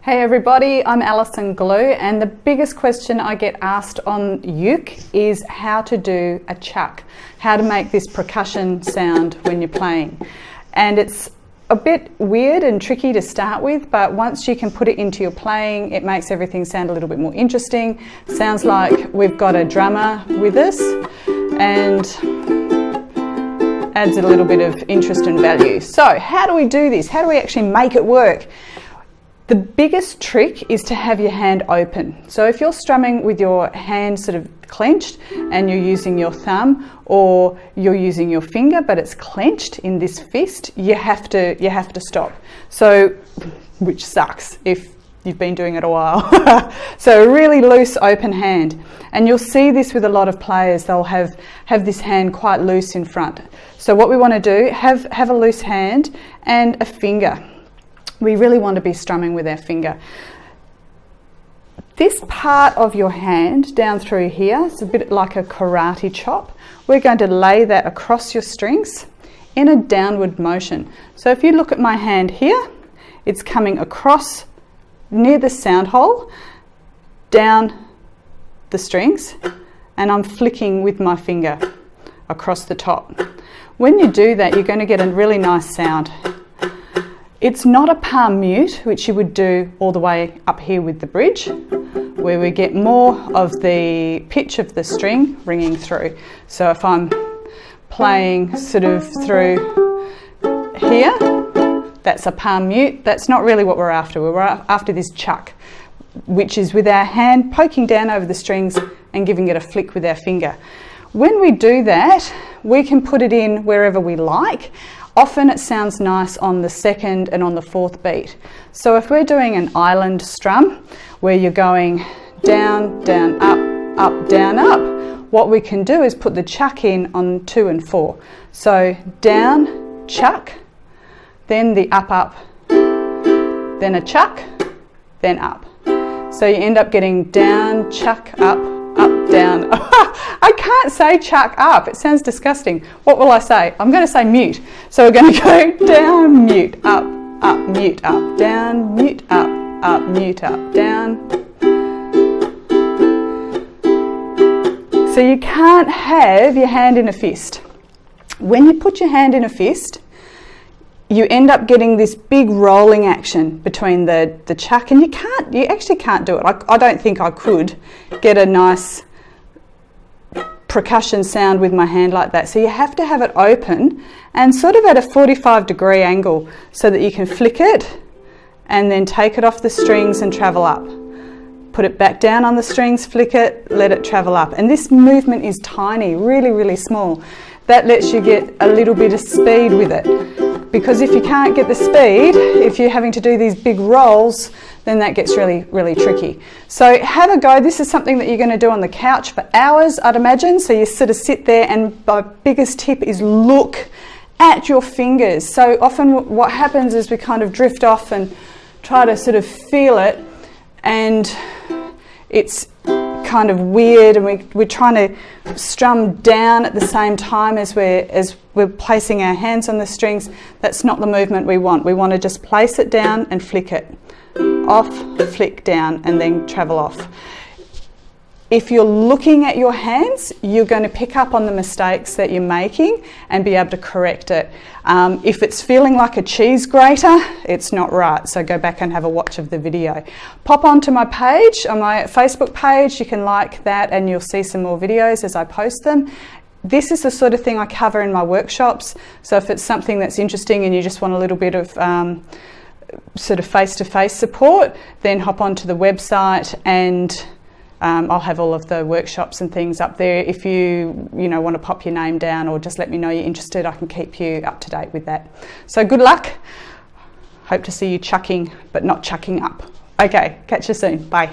Hey everybody, I'm Alison Glue, and the biggest question I get asked on uke is how to do a chuck, how to make this percussion sound when you're playing. And it's a bit weird and tricky to start with, but once you can put it into your playing, it makes everything sound a little bit more interesting. Sounds like we've got a drummer with us and adds a little bit of interest and value. So how do we do this? How do we actually make it work? The biggest trick is to have your hand open. So if you're strumming with your hand sort of clenched and you're using your thumb or you're using your finger but it's clenched in this fist, you have to stop. So, which sucks if you've been doing it a while. So a really loose open hand. And you'll see this with a lot of players, they'll have this hand quite loose in front. So what we want to do, have a loose hand and a finger. We really want to be strumming with our finger. This part of your hand down through here, it's a bit like a karate chop. We're going to lay that across your strings in a downward motion. So if you look at my hand here, it's coming across near the sound hole, down the strings, and I'm flicking with my finger across the top. When you do that, you're going to get a really nice sound. It's not a palm mute, which you would do all the way up here with the bridge, where we get more of the pitch of the string ringing through. So if I'm playing sort of through here, that's a palm mute. That's not really what we're after. We're after this chuck, which is with our hand poking down over the strings and giving it a flick with our finger. When we do that, we can put it in wherever we like. Often it sounds nice on the second and on the fourth beat. So if we're doing an island strum where you're going down, down, up, down, up, what we can do is put the chuck in on 2 and 4. So down, chuck, then the up, then a chuck, then up. So you end up getting down, chuck, up, down. I can't say chuck up, it sounds disgusting. What will I say? I'm going to say mute. So we're going to go down, mute, up, mute, up, down, mute, up, mute, up, down. So you can't have your hand in a fist. When you put your hand in a fist, you end up getting this big rolling action between the chuck, and you actually can't do it. I don't think I could get a nice percussion sound with my hand like that. So you have to have it open and sort of at a 45-degree angle so that you can flick it and then take it off the strings and travel up. Put it back down on the strings, flick it, let it travel up. And this movement is tiny, really, really small. That lets you get a little bit of speed with it. Because if you can't get the speed, if you're having to do these big rolls, then that gets really, really tricky. So have a go. This is something that you're going to do on the couch for hours, I'd imagine. So you sort of sit there, and my biggest tip is look at your fingers. So often what happens is we kind of drift off and try to sort of feel it, and it's kind of weird, and we're trying to strum down at the same time as we're placing our hands on the strings. That's not the movement we want. We want to just place it down and flick it off, flick down, and then travel off. If you're looking at your hands, you're going to pick up on the mistakes that you're making and be able to correct it. If it's feeling like a cheese grater, it's not right. So go back and have a watch of the video. Pop onto my page, on my Facebook page. You can like that and you'll see some more videos as I post them. This is the sort of thing I cover in my workshops. So if it's something that's interesting and you just want a little bit of sort of face-to-face support, then hop onto the website, and I'll have all of the workshops and things up there. If you want to pop your name down or just let me know you're interested, I can keep you up to date with that. So good luck. Hope to see you chucking, but not chucking up. Okay, catch you soon. Bye.